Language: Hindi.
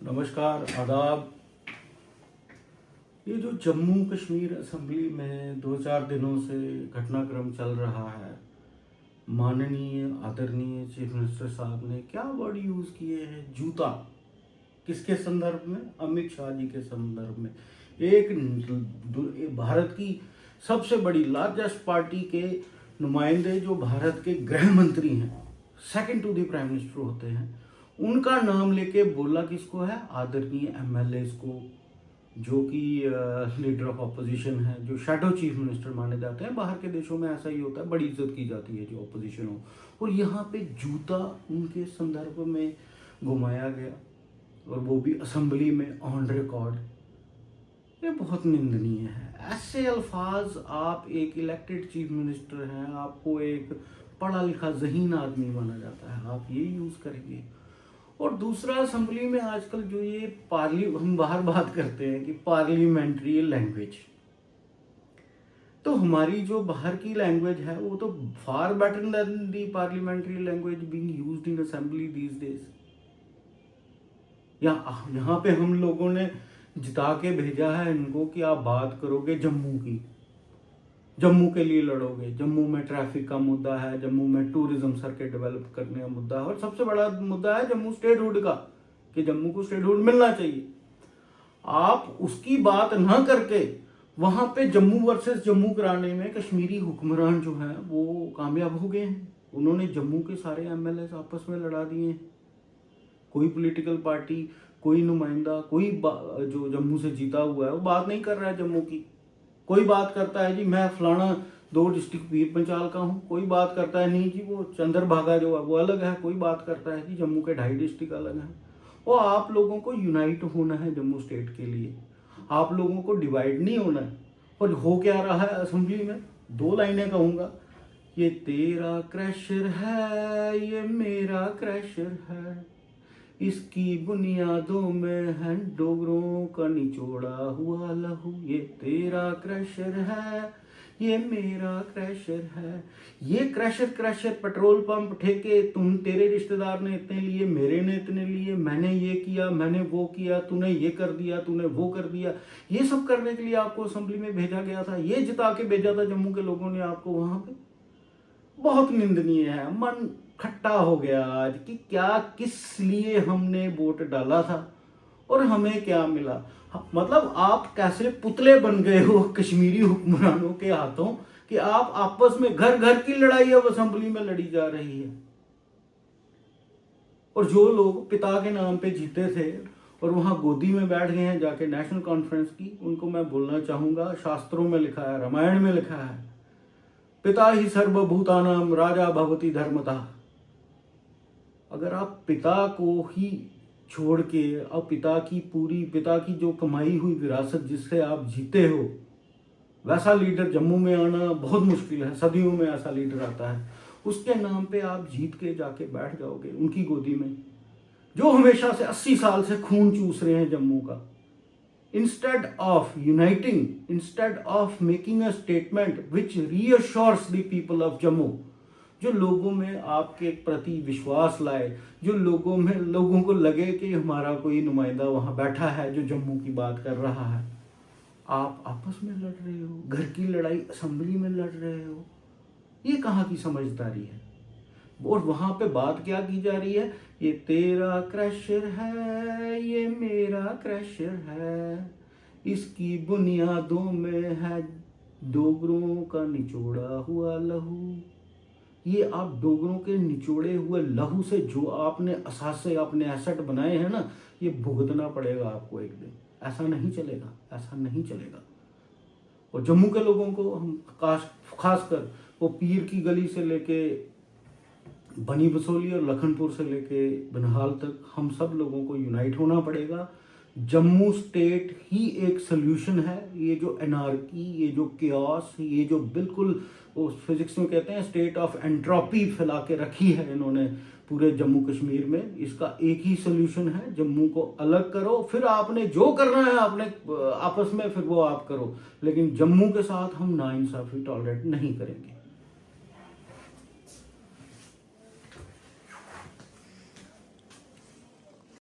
नमस्कार, आदाब। ये जो जम्मू कश्मीर असेंबली में 2-4 दिनों से घटनाक्रम चल रहा है, माननीय आदरणीय चीफ मिनिस्टर साहब ने क्या वर्ड यूज़ किए हैं? जूता। किसके संदर्भ में? अमित शाह जी के संदर्भ में। एक भारत की सबसे बड़ी लार्जेस्ट पार्टी के नुमाइंदे जो भारत के गृह मंत्री हैं, second to the prime minister होते हैं, उनका नाम लेके बोला किसको है? आदरणीय एमएलए को, जो कि लीडर ऑफ अपोजिशन है, जो शैडो चीफ मिनिस्टर माने जाते हैं। बाहर के देशों में ऐसा ही होता है, बड़ी इज्जत की जाती है जो अपोजिशन हो। और यहाँ पे जूता उनके संदर्भ में घुमाया गया, और वो भी असेंबली में ऑन रिकॉर्ड। ये बहुत निंदनीय है। ऐसे अल्फाज आप एक इलेक्टेड चीफ मिनिस्टर हैं, आपको एक पढ़ा लिखा ज़हीन आदमी माना जाता है, आप ये यूज़ करेंगे। और दूसरा, असेंबली में आजकल जो ये हम बाहर बात करते हैं कि पार्लियामेंट्री लैंग्वेज, तो हमारी जो बाहर की लैंग्वेज है वो तो far better than the parliamentary language being used in assembly these days. यहाँ पे हम लोगों ने जिता के भेजा है इनको कि आप बात करोगे जम्मू की, जम्मू के लिए लड़ोगे। जम्मू में ट्रैफिक का मुद्दा है, जम्मू में टूरिज्म सर्किट डेवलप करने का मुद्दा है, और सबसे बड़ा मुद्दा है जम्मू स्टेटहुड का, कि जम्मू को स्टेटहुड मिलना चाहिए। आप उसकी बात ना करके वहां पे जम्मू वर्सेस जम्मू कराने में कश्मीरी हुक्मरान जो हैं वो कामयाब हो गए हैं। उन्होंने जम्मू के सारे एमएलए आपस में लड़ा दिए हैं। कोई पॉलिटिकल पार्टी, कोई नुमाइंदा, कोई जो जम्मू से जीता हुआ है वो बात नहीं कर रहा है जम्मू की। कोई बात करता है जी मैं फलाना 2 डिस्ट्रिक्ट पीर पंचाल का हूँ, कोई बात करता है नहीं जी वो चंद्रभागा जो है वो अलग है, कोई बात करता है जी जम्मू के 2.5 डिस्ट्रिक्ट अलग हैं। और आप लोगों को यूनाइट होना है जम्मू स्टेट के लिए, आप लोगों को डिवाइड नहीं होना है। और हो क्या रहा है असेंबली में? 2 लाइनें कहूँगा, ये तेरा क्रैशर है, ये मेरा क्रैशर है, इसकी बुनियादों में है डोगरों का निचोड़ा हुआ लहू। ये तेरा क्रैशर है, ये मेरा क्रैशर है। ये क्रैशर पेट्रोल पंप ठेके तेरे रिश्तेदार ने इतने लिए, मेरे ने इतने लिए, मैंने ये किया, मैंने वो किया, तूने ये कर दिया, तूने वो कर दिया। ये सब करने के लिए आपको असेंबली में भेजा गया था, ये जिता के भेजा था जम्मू के लोगों ने आपको वहां पे। बहुत निंदनीय है। मन खट्टा हो गया आज कि क्या, किस लिए हमने वोट डाला था और हमें क्या मिला। मतलब आप कैसे पुतले बन गए हो कश्मीरी हुक्मरानों के हाथों कि आप आपस में घर घर की लड़ाई अब असेंबली में लड़ी जा रही है। और जो लोग पिता के नाम पे जीते थे और वहां गोदी में बैठ गए हैं जाके नेशनल कॉन्फ्रेंस की, उनको मैं बोलना चाहूंगा, शास्त्रों में लिखा है, रामायण में लिखा है, पिता ही सर्वभूतानाम राजा भवति धर्मतः। अगर आप पिता को ही छोड़ के अब पिता की जो कमाई हुई विरासत जिससे आप जीते हो, वैसा लीडर जम्मू में आना बहुत मुश्किल है। सदियों में ऐसा लीडर आता है, उसके नाम पे आप जीत के जाके बैठ जाओगे उनकी गोदी में, जो हमेशा से 80 साल से खून चूस रहे हैं जम्मू का। Instead of uniting, instead of making a statement which reassures the people of Jammu, जो लोगों में आपके प्रति विश्वास लाए, जो लोगों को लगे कि हमारा कोई नुमाइंदा वहाँ बैठा है जो जम्मू की बात कर रहा है। आप आपस में लड़ रहे हो, घर की लड़ाई असेंबली में लड़ रहे हो। ये कहाँ की समझदारी है? और वहां पे बात क्या की जा रही है? ये तेरा क्रैशर है, ये मेरा क्रैशर है, इसकी बुनियादों में है डोगरों का निचोड़ा हुआ लहू। ये आप डोगरों के निचोड़े हुए लहू से जो आपने असासे, अपने एसेट बनाए हैं ना, ये भुगतना पड़ेगा आपको एक दिन। ऐसा नहीं चलेगा, ऐसा नहीं चलेगा। और जम्मू के लोगों को हम खासकर वो पीर की गली से लेके बनी बसोली और लखनपुर से लेके बनहाल तक हम सब लोगों को यूनाइट होना पड़ेगा। जम्मू स्टेट ही एक सल्यूशन है। ये जो एनार्की, ये जो केओस, ये जो बिल्कुल वो फिजिक्स में कहते हैं स्टेट ऑफ एंट्रोपी फैला के रखी है इन्होंने पूरे जम्मू कश्मीर में, इसका एक ही सल्यूशन है, जम्मू को अलग करो। फिर आपने जो करना है आपने आपस में फिर वो आप करो, लेकिन जम्मू के साथ हम नाइंसाफी टॉलरेट नहीं करेंगे।